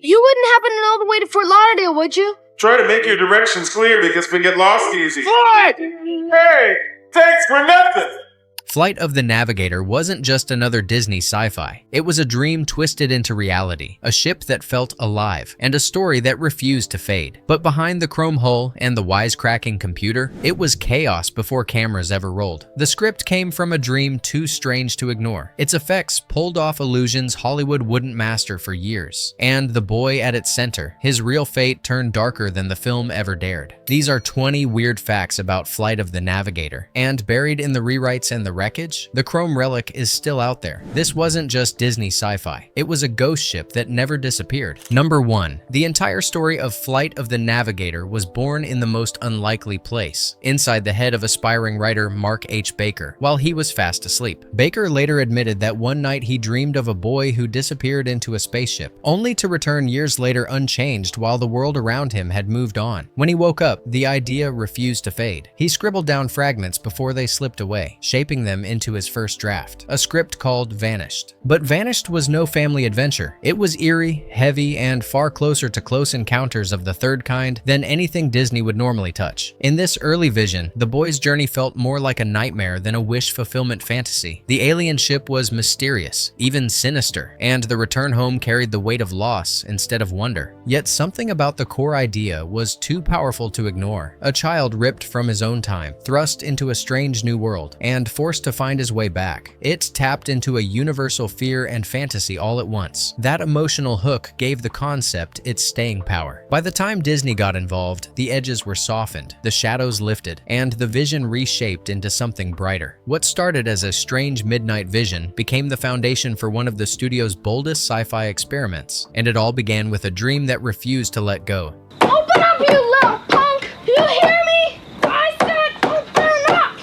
You wouldn't happen to know the way to Fort Lauderdale, would you? Try to make your directions clear because we get lost easy. Flight! Hey, thanks for nothing! Flight of the Navigator wasn't just another Disney sci-fi. It was a dream twisted into reality, a ship that felt alive, and a story that refused to fade. But behind the chrome hull and the wisecracking computer, it was chaos before cameras ever rolled. The script came from a dream too strange to ignore. Its effects pulled off illusions Hollywood wouldn't master for years. And the boy at its center, his real fate turned darker than the film ever dared. These are 20 weird facts about Flight of the Navigator, and buried in the rewrites and the wreckage, the chrome relic is still out there. This wasn't just Disney sci-fi. It was a ghost ship that never disappeared. Number 1. The entire story of Flight of the Navigator was born in the most unlikely place, inside the head of aspiring writer Mark H. Baker, while he was fast asleep. Baker later admitted that one night he dreamed of a boy who disappeared into a spaceship, only to return years later unchanged while the world around him had moved on. When he woke up, the idea refused to fade. He scribbled down fragments before they slipped away, shaping them into his first draft, a script called Vanished. But Vanished was no family adventure. It was eerie, heavy, and far closer to close encounters of the third kind than anything Disney would normally touch. In this early vision, the boy's journey felt more like a nightmare than a wish fulfillment fantasy. The alien ship was mysterious, even sinister, and the return home carried the weight of loss instead of wonder. Yet something about the core idea was too powerful to ignore. A child ripped from his own time, thrust into a strange new world, and forced to find his way back. It tapped into a universal fear and fantasy all at once. That emotional hook gave the concept its staying power. By the time Disney got involved, the edges were softened, the shadows lifted, and the vision reshaped into something brighter. What started as a strange midnight vision became the foundation for one of the studio's boldest sci-fi experiments, and it all began with a dream that refused to let go. Open up, you little punk! You hear me? I said open up!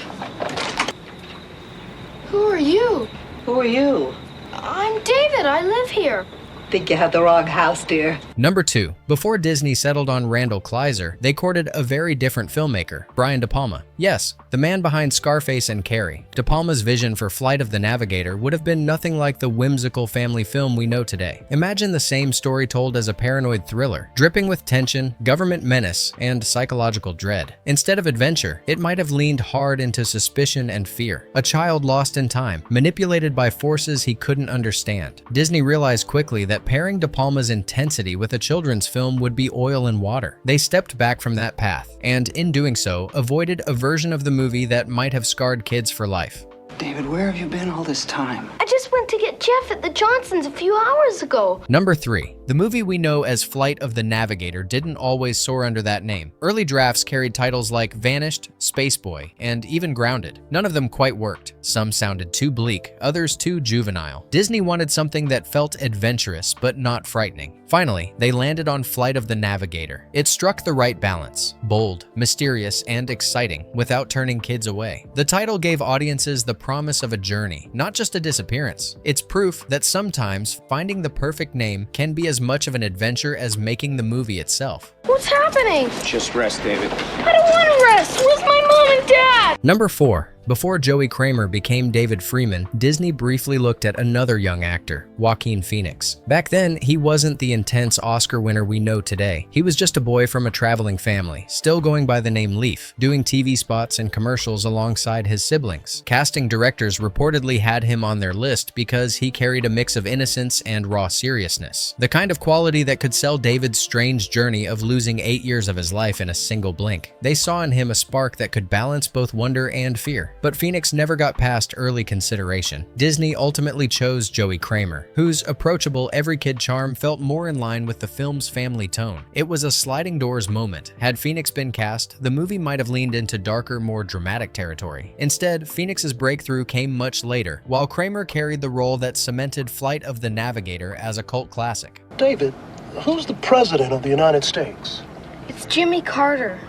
Who are you? Who are you? I'm David. I live here. Think you have the wrong house, dear. Number 2. Before Disney settled on Randall Kleiser, they courted a very different filmmaker, Brian De Palma. Yes, the man behind Scarface and Carrie. De Palma's vision for Flight of the Navigator would have been nothing like the whimsical family film we know today. Imagine the same story told as a paranoid thriller, dripping with tension, government menace, and psychological dread. Instead of adventure, it might have leaned hard into suspicion and fear. A child lost in time, manipulated by forces he couldn't understand. Disney realized quickly that pairing De Palma's intensity with a children's film would be oil and water. They stepped back from that path, and in doing so, avoided a version of the movie that might have scarred kids for life. David, where have you been all this time? I just went to get Jeff at the Johnsons a few hours ago. Number 3. The movie we know as Flight of the Navigator didn't always soar under that name. Early drafts carried titles like Vanished, Spaceboy, and even Grounded. None of them quite worked. Some sounded too bleak, others too juvenile. Disney wanted something that felt adventurous but not frightening. Finally, they landed on Flight of the Navigator. It struck the right balance, bold, mysterious, and exciting, without turning kids away. The title gave audiences the promise of a journey, not just a disappearance. It's proof that sometimes finding the perfect name can be as much of an adventure as making the movie itself. What's happening? Just rest, David. I don't want to rest. Where's my mom and dad? Number 4. Before Joey Kramer became David Freeman, Disney briefly looked at another young actor, Joaquin Phoenix. Back then, he wasn't the intense Oscar winner we know today. He was just a boy from a traveling family, still going by the name Leaf, doing TV spots and commercials alongside his siblings. Casting directors reportedly had him on their list because he carried a mix of innocence and raw seriousness, the kind of quality that could sell David's strange journey of losing 8 years of his life in a single blink. They saw in him a spark that could balance both wonder and fear. But Phoenix never got past early consideration. Disney ultimately chose Joey Kramer, whose approachable every-kid charm felt more in line with the film's family tone. It was a sliding doors moment. Had Phoenix been cast, the movie might have leaned into darker, more dramatic territory. Instead, Phoenix's breakthrough came much later, while Kramer carried the role that cemented Flight of the Navigator as a cult classic. David, who's the president of the United States? It's Jimmy Carter.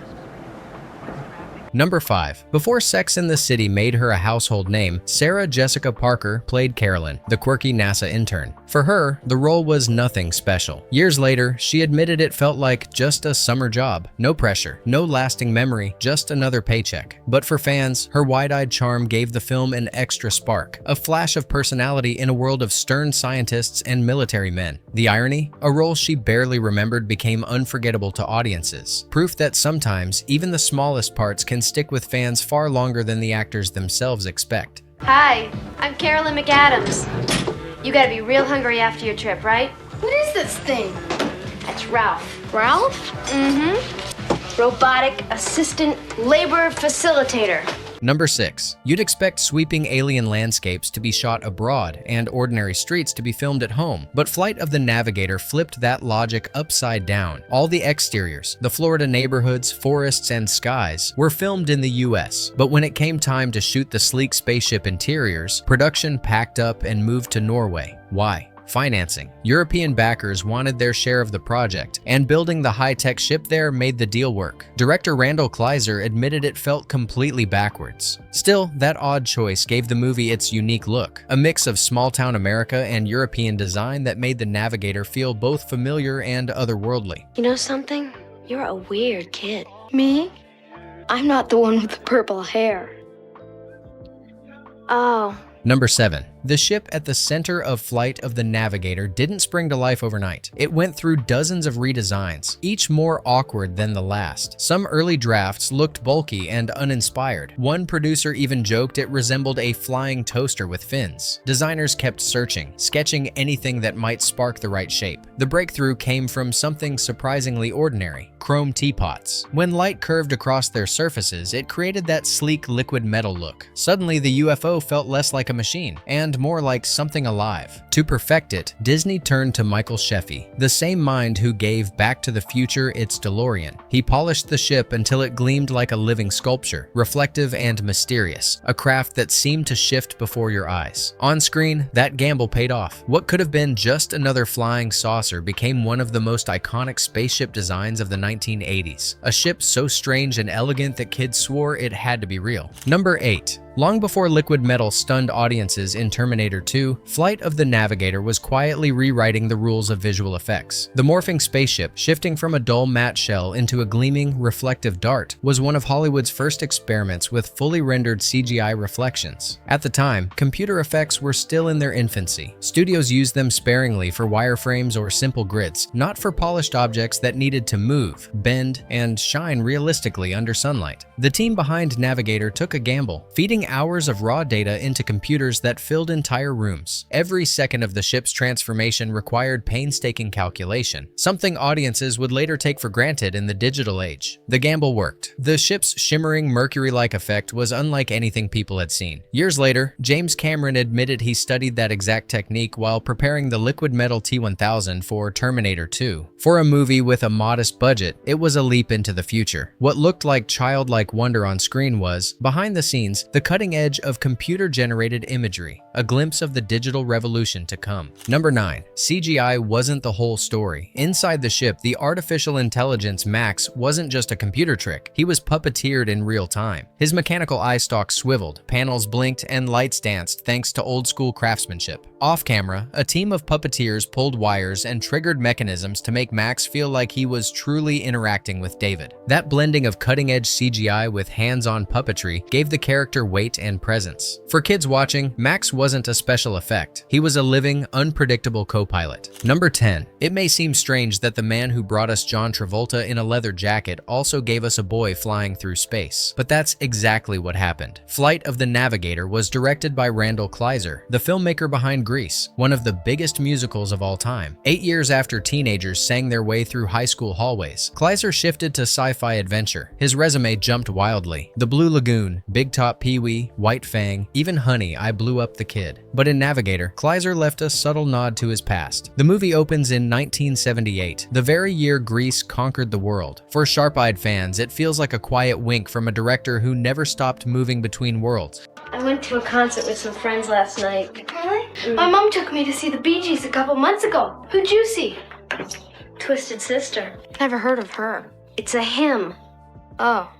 Number 5. Before Sex and the City made her a household name, Sarah Jessica Parker played Carolyn, the quirky NASA intern. For her, the role was nothing special. Years later, she admitted it felt like just a summer job. No pressure, no lasting memory, just another paycheck. But for fans, her wide-eyed charm gave the film an extra spark, a flash of personality in a world of stern scientists and military men. The irony? A role she barely remembered became unforgettable to audiences. Proof that sometimes, even the smallest parts can stick with fans far longer than the actors themselves expect. Hi, I'm Carolyn McAdams. You gotta be real hungry after your trip, right? What is this thing? That's Ralph. Ralph? Mm-hmm. Robotic assistant labor facilitator. Number 6. You'd expect sweeping alien landscapes to be shot abroad and ordinary streets to be filmed at home, but Flight of the Navigator flipped that logic upside down. All the exteriors, the Florida neighborhoods, forests, and skies were filmed in the US, but when it came time to shoot the sleek spaceship interiors, production packed up and moved to Norway. Why? Financing. European backers wanted their share of the project, and building the high-tech ship there made the deal work. Director Randall Kleiser admitted it felt completely backwards. Still, that odd choice gave the movie its unique look, a mix of small-town America and European design that made the Navigator feel both familiar and otherworldly. You know something? You're a weird kid. Me? I'm not the one with the purple hair. Oh. Number 7. The ship at the center of Flight of the Navigator didn't spring to life overnight. It went through dozens of redesigns, each more awkward than the last. Some early drafts looked bulky and uninspired. One producer even joked it resembled a flying toaster with fins. Designers kept searching, sketching anything that might spark the right shape. The breakthrough came from something surprisingly ordinary: chrome teapots. When light curved across their surfaces, it created that sleek liquid metal look. Suddenly, the UFO felt less like a machine and more like something alive. To perfect it, Disney turned to Michael Sheffey, the same mind who gave Back to the Future its DeLorean. He polished the ship until it gleamed like a living sculpture, reflective and mysterious, a craft that seemed to shift before your eyes. On screen, that gamble paid off. What could have been just another flying saucer became one of the most iconic spaceship designs of the 1980s, a ship so strange and elegant that kids swore it had to be real. Number 8. Long before liquid metal stunned audiences in Terminator 2, Flight of the Navigator was quietly rewriting the rules of visual effects. The morphing spaceship, shifting from a dull matte shell into a gleaming, reflective dart, was one of Hollywood's first experiments with fully rendered CGI reflections. At the time, computer effects were still in their infancy. Studios used them sparingly for wireframes or simple grids, not for polished objects that needed to move, bend, and shine realistically under sunlight. The team behind Navigator took a gamble, feeding hours of raw data into computers that filled entire rooms. Every second of the ship's transformation required painstaking calculation, something audiences would later take for granted in the digital age. The gamble worked. The ship's shimmering mercury-like effect was unlike anything people had seen. Years later, James Cameron admitted he studied that exact technique while preparing the liquid metal T-1000 for Terminator 2. For a movie with a modest budget, it was a leap into the future. What looked like childlike wonder on screen was, behind the scenes, the cutting edge of computer-generated imagery, a glimpse of the digital revolution to come. Number 9. CGI wasn't the whole story. Inside the ship, the artificial intelligence Max wasn't just a computer trick. He was puppeteered in real time. His mechanical eye stalk swiveled, panels blinked, and lights danced thanks to old-school craftsmanship. Off-camera, a team of puppeteers pulled wires and triggered mechanisms to make Max feel like he was truly interacting with David. That blending of cutting-edge CGI with hands-on puppetry gave the character weight and presence. For kids watching, Max wasn't a special effect. He was a living, unpredictable co-pilot. Number 10. It may seem strange that the man who brought us John Travolta in a leather jacket also gave us a boy flying through space. But that's exactly what happened. Flight of the Navigator was directed by Randall Kleiser, the filmmaker behind Grease, one of the biggest musicals of all time. 8 years after teenagers sang their way through high school hallways, Kleiser shifted to sci-fi adventure. His resume jumped wildly. The Blue Lagoon, Big Top Pee-wee, White Fang, even Honey, I Blew Up the Kid. But in Navigator, Kleiser left a subtle nod to his past. The movie opens in 1978, the very year Grease conquered the world. For sharp-eyed fans, it feels like a quiet wink from a director who never stopped moving between worlds. I went to a concert with some friends last night. Really? My mom took me to see the Bee Gees a couple months ago. Who'd you see? Twisted Sister. Never heard of her. It's a hymn. Oh.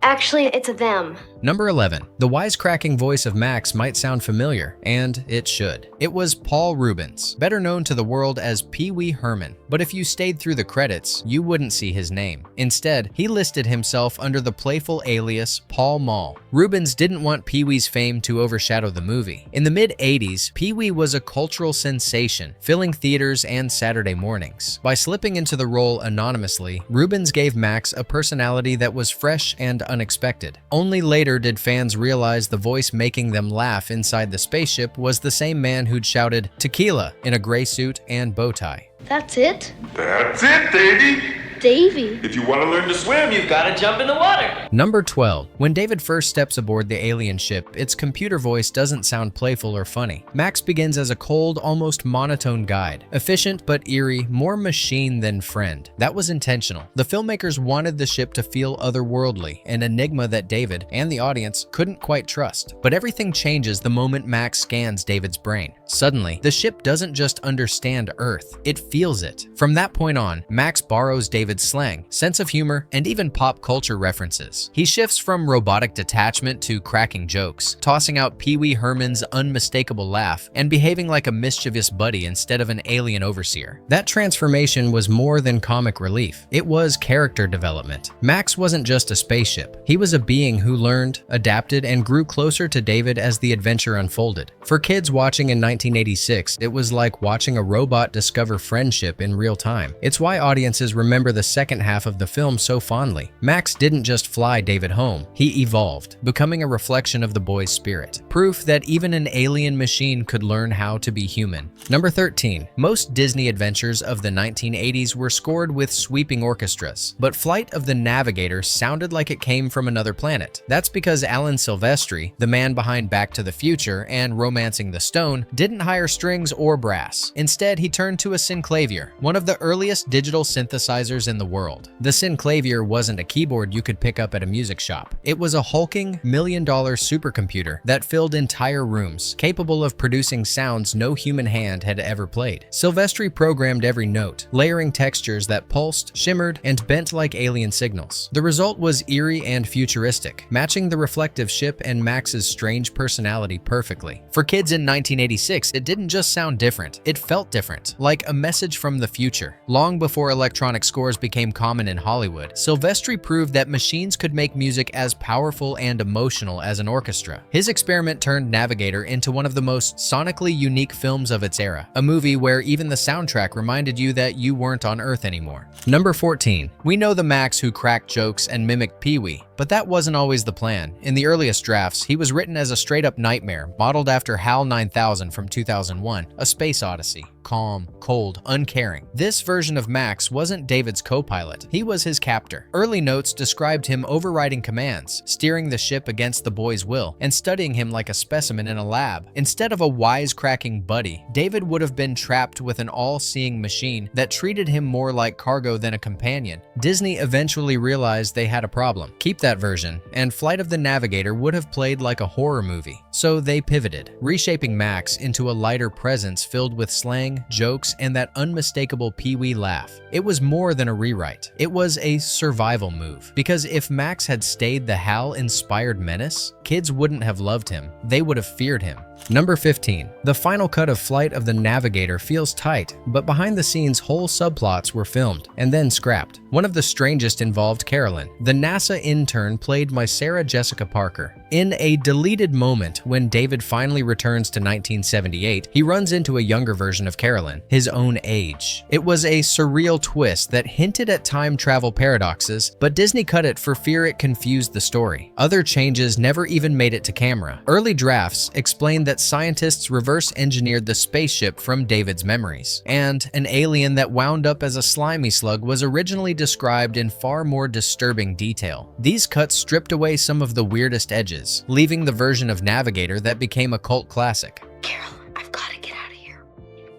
Actually, it's a them. Number 11. The wisecracking voice of Max might sound familiar, and it should. It was Paul Reubens, better known to the world as Pee Wee Herman. But if you stayed through the credits, you wouldn't see his name. Instead, he listed himself under the playful alias Paul Mall. Reubens didn't want Pee Wee's fame to overshadow the movie. In the mid-80s, Pee Wee was a cultural sensation, filling theaters and Saturday mornings. By slipping into the role anonymously, Reubens gave Max a personality that was fresh and unexpected. Only later did fans realize the voice making them laugh inside the spaceship was the same man who'd shouted "Tequila" in a gray suit and bow tie. That's it? That's it, Davey. Davy. If you want to learn to swim, you've got to jump in the water. Number 12. When David first steps aboard the alien ship, its computer voice doesn't sound playful or funny. Max begins as a cold, almost monotone guide. Efficient but eerie, more machine than friend. That was intentional. The filmmakers wanted the ship to feel otherworldly, an enigma that David and the audience couldn't quite trust. But everything changes the moment Max scans David's brain. Suddenly, the ship doesn't just understand Earth, it feels it. From that point on, Max borrows David's slang, sense of humor, and even pop culture references. He shifts from robotic detachment to cracking jokes, tossing out Pee Wee Herman's unmistakable laugh, and behaving like a mischievous buddy instead of an alien overseer. That transformation was more than comic relief. It was character development. Max wasn't just a spaceship. He was a being who learned, adapted, and grew closer to David as the adventure unfolded. For kids watching in 1986, it was like watching a robot discover friendship in real time. It's why audiences remember the second half of the film so fondly. Max didn't just fly David home, he evolved, becoming a reflection of the boy's spirit. Proof that even an alien machine could learn how to be human. Number 13. Most Disney adventures of the 1980s were scored with sweeping orchestras, but Flight of the Navigator sounded like it came from another planet. That's because Alan Silvestri, the man behind Back to the Future and Romancing the Stone, didn't hire strings or brass. Instead, he turned to a synclavier, one of the earliest digital synthesizers in the world. The synclavier wasn't a keyboard you could pick up at a music shop. It was a hulking, million-dollar supercomputer that filled entire rooms, capable of producing sounds no human hand had ever played. Silvestri programmed every note, layering textures that pulsed, shimmered, and bent like alien signals. The result was eerie and futuristic, matching the reflective ship and Max's strange personality perfectly. For kids in 1986, it didn't just sound different, it felt different, like a message from the future. Long before electronic scores became common in Hollywood, Silvestri proved that machines could make music as powerful and emotional as an orchestra. His experiment turned Navigator into one of the most sonically unique films of its era, a movie where even the soundtrack reminded you that you weren't on Earth anymore. Number 14. We know the Max who cracked jokes and mimicked Pee Wee, but that wasn't always the plan. In the earliest drafts, he was written as a straight-up nightmare, modeled after HAL 9000 from 2001, A Space Odyssey. Calm, cold, uncaring. This version of Max wasn't David's co-pilot, he was his captor. Early notes described him overriding commands, steering the ship against the boy's will, and studying him like a specimen in a lab. Instead of a wisecracking buddy, David would have been trapped with an all-seeing machine that treated him more like cargo than a companion. Disney eventually realized they had a problem. Keep that version, and Flight of the Navigator would have played like a horror movie. So they pivoted, reshaping Max into a lighter presence filled with slang, jokes, and that unmistakable Pee Wee laugh. It was more than a rewrite. It was a survival move. Because if Max had stayed the HAL-inspired menace, kids wouldn't have loved him. They would have feared him. Number 15. The final cut of Flight of the Navigator feels tight, but behind the scenes whole subplots were filmed and then scrapped. One of the strangest involved Carolyn, the NASA intern played by Sarah Jessica Parker. In a deleted moment when David finally returns to 1978, he runs into a younger version of Carolyn, his own age. It was a surreal twist that hinted at time travel paradoxes, but Disney cut it for fear it confused the story. Other changes never even made it to camera. Early drafts explained that scientists reverse engineered the spaceship from David's memories, and an alien that wound up as a slimy slug was originally described in far more disturbing detail. These cuts stripped away some of the weirdest edges, leaving the version of Navigator that became a cult classic. Carol, I've got to get out of here.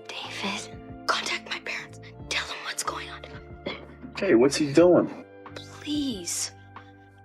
David, contact my parents. Tell them what's going on. Okay, what's he doing? Please.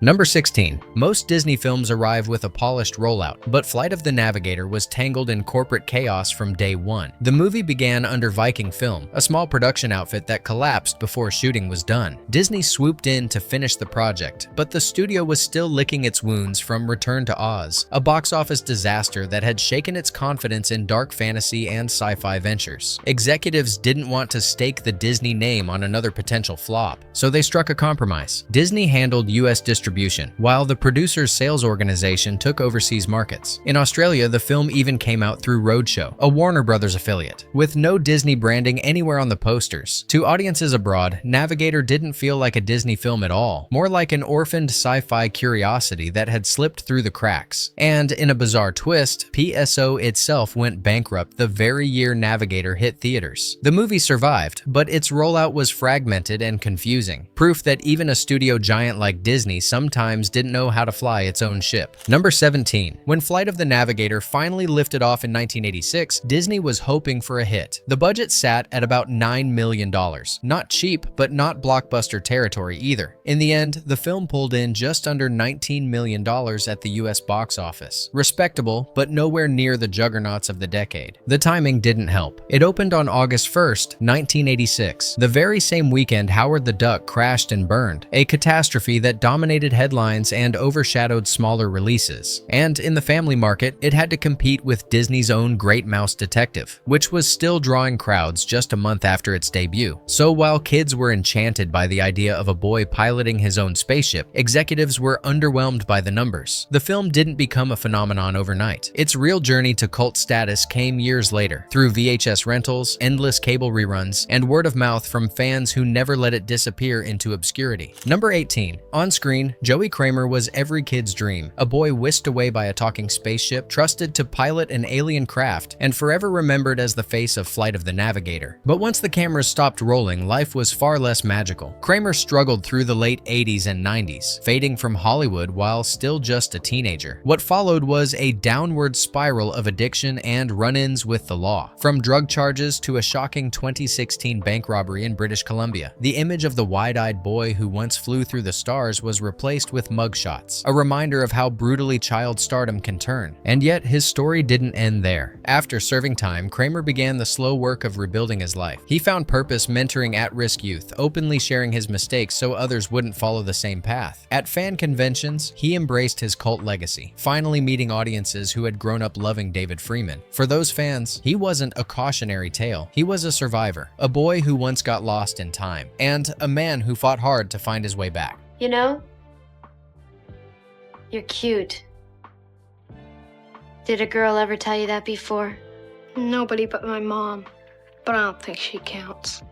Number 16. Most Disney films arrive with a polished rollout, but Flight of the Navigator was tangled in corporate chaos from day one. The movie began under Viking Film, a small production outfit that collapsed before shooting was done. Disney swooped in to finish the project, but the studio was still licking its wounds from Return to Oz, a box office disaster that had shaken its confidence in dark fantasy and sci-fi ventures. Executives didn't want to stake the Disney name on another potential flop, so they struck a compromise. Disney handled U.S. distribution, while the producer's sales organization took overseas markets. In Australia, the film even came out through Roadshow, a Warner Brothers affiliate, with no Disney branding anywhere on the posters. To audiences abroad, Navigator didn't feel like a Disney film at all, more like an orphaned sci-fi curiosity that had slipped through the cracks. And in a bizarre twist, PSO itself went bankrupt the very year Navigator hit theaters. The movie survived, but its rollout was fragmented and confusing, proof that even a studio giant like Disney sometimes didn't know how to fly its own ship. Number 17. When Flight of the Navigator finally lifted off in 1986, Disney was hoping for a hit. The budget sat at about $9 million. Not cheap, but not blockbuster territory either. In the end, the film pulled in just under $19 million at the US box office. Respectable, but nowhere near the juggernauts of the decade. The timing didn't help. It opened on August 1st, 1986, the very same weekend Howard the Duck crashed and burned, a catastrophe that dominated headlines and overshadowed smaller releases. And in the family market, it had to compete with Disney's own Great Mouse Detective, which was still drawing crowds just a month after its debut. So while kids were enchanted by the idea of a boy piloting his own spaceship, executives were underwhelmed by the numbers. The film didn't become a phenomenon overnight. Its real journey to cult status came years later, through VHS rentals, endless cable reruns, and word of mouth from fans who never let it disappear into obscurity. Number 18. On screen, Joey Kramer was every kid's dream, a boy whisked away by a talking spaceship, trusted to pilot an alien craft, and forever remembered as the face of Flight of the Navigator. But once the cameras stopped rolling, life was far less magical. Kramer struggled through the late 80s and 90s, fading from Hollywood while still just a teenager. What followed was a downward spiral of addiction and run-ins with the law. From drug charges to a shocking 2016 bank robbery in British Columbia, the image of the wide-eyed boy who once flew through the stars was replaced with mugshots, a reminder of how brutally child stardom can turn. And yet, his story didn't end there. After serving time, Kramer began the slow work of rebuilding his life. He found purpose mentoring at-risk youth, openly sharing his mistakes so others wouldn't follow the same path. At fan conventions, he embraced his cult legacy, finally meeting audiences who had grown up loving David Freeman. For those fans, he wasn't a cautionary tale. He was a survivor, a boy who once got lost in time, and a man who fought hard to find his way back. You know, you're cute. Did a girl ever tell you that before? Nobody but my mom, but I don't think she counts.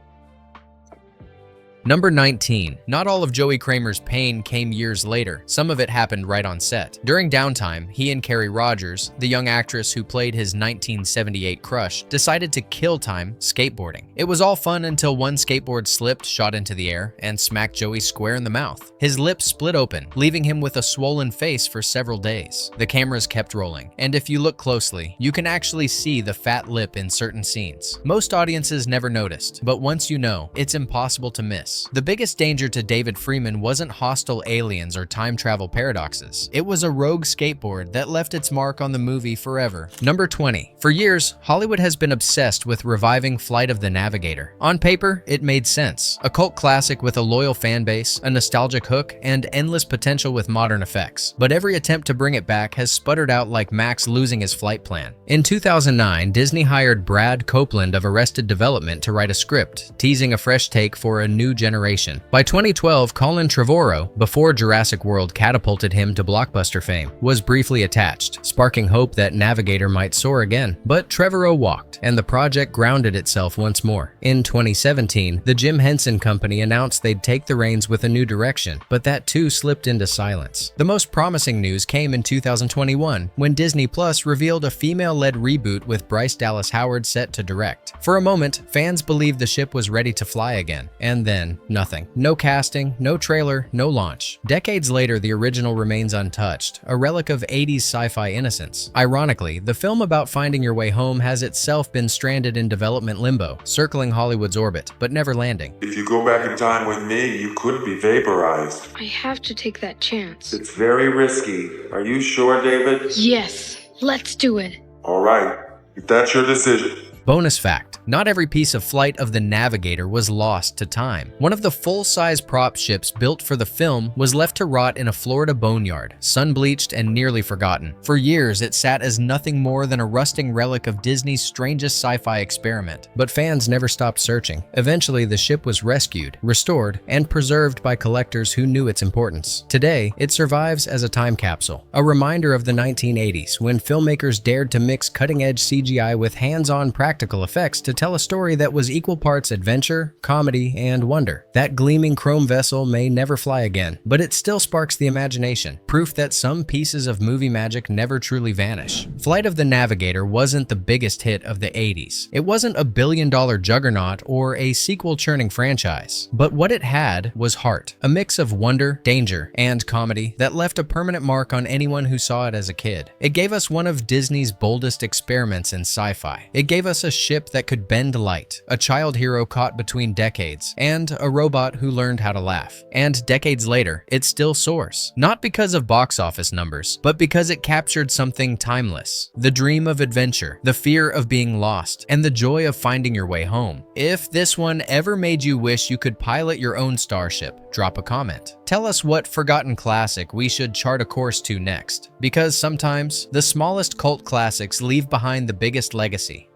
Number 19. Not all of Joey Kramer's pain came years later. Some of it happened right on set. During downtime, he and Carrie Rogers, the young actress who played his 1978 crush, decided to kill time skateboarding. It was all fun until one skateboard slipped, shot into the air, and smacked Joey square in the mouth. His lips split open, leaving him with a swollen face for several days. The cameras kept rolling, and if you look closely, you can actually see the fat lip in certain scenes. Most audiences never noticed, but once you know, it's impossible to miss. The biggest danger to David Freeman wasn't hostile aliens or time travel paradoxes. It was a rogue skateboard that left its mark on the movie forever. Number 20. For years, Hollywood has been obsessed with reviving Flight of the Navigator. On paper, it made sense. A cult classic with a loyal fan base, a nostalgic hook, and endless potential with modern effects. But every attempt to bring it back has sputtered out like Max losing his flight plan. In 2009, Disney hired Brad Copeland of Arrested Development to write a script, teasing a fresh take for a new generation. By 2012, Colin Trevorrow, before Jurassic World catapulted him to blockbuster fame, was briefly attached, sparking hope that Navigator might soar again. But Trevorrow walked, and the project grounded itself once more. In 2017, the Jim Henson Company announced they'd take the reins with a new direction, but that too slipped into silence. The most promising news came in 2021, when Disney Plus revealed a female-led reboot with Bryce Dallas Howard set to direct. For a moment, fans believed the ship was ready to fly again, and then then nothing. No casting, no trailer, no launch. Decades later, the original remains untouched, a relic of 80s sci-fi innocence. Ironically, the film about finding your way home has itself been stranded in development limbo, circling Hollywood's orbit, but never landing. If you go back in time with me, you could be vaporized. I have to take that chance. It's very risky. Are you sure, David? Yes, let's do it. All right. If that's your decision. Bonus fact, not every piece of flight of the Navigator was lost to time. One of the full-size prop ships built for the film was left to rot in a Florida boneyard, sun-bleached and nearly forgotten. For years, it sat as nothing more than a rusting relic of Disney's strangest sci-fi experiment. But fans never stopped searching. Eventually, the ship was rescued, restored, and preserved by collectors who knew its importance. Today, it survives as a time capsule, a reminder of the 1980s when filmmakers dared to mix cutting-edge CGI with hands-on practical effects to tell a story that was equal parts adventure, comedy, and wonder. That gleaming chrome vessel may never fly again, but it still sparks the imagination, proof that some pieces of movie magic never truly vanish. Flight of the Navigator wasn't the biggest hit of the 80s. It wasn't a billion-dollar juggernaut or a sequel-churning franchise. But what it had was heart, a mix of wonder, danger, and comedy that left a permanent mark on anyone who saw it as a kid. It gave us one of Disney's boldest experiments in sci-fi. It gave us a ship that could bend light, a child hero caught between decades, and a robot who learned how to laugh. And decades later, it still soars. Not because of box office numbers, but because it captured something timeless. The dream of adventure, the fear of being lost, and the joy of finding your way home. If this one ever made you wish you could pilot your own starship, drop a comment. Tell us what forgotten classic we should chart a course to next. Because sometimes, the smallest cult classics leave behind the biggest legacy.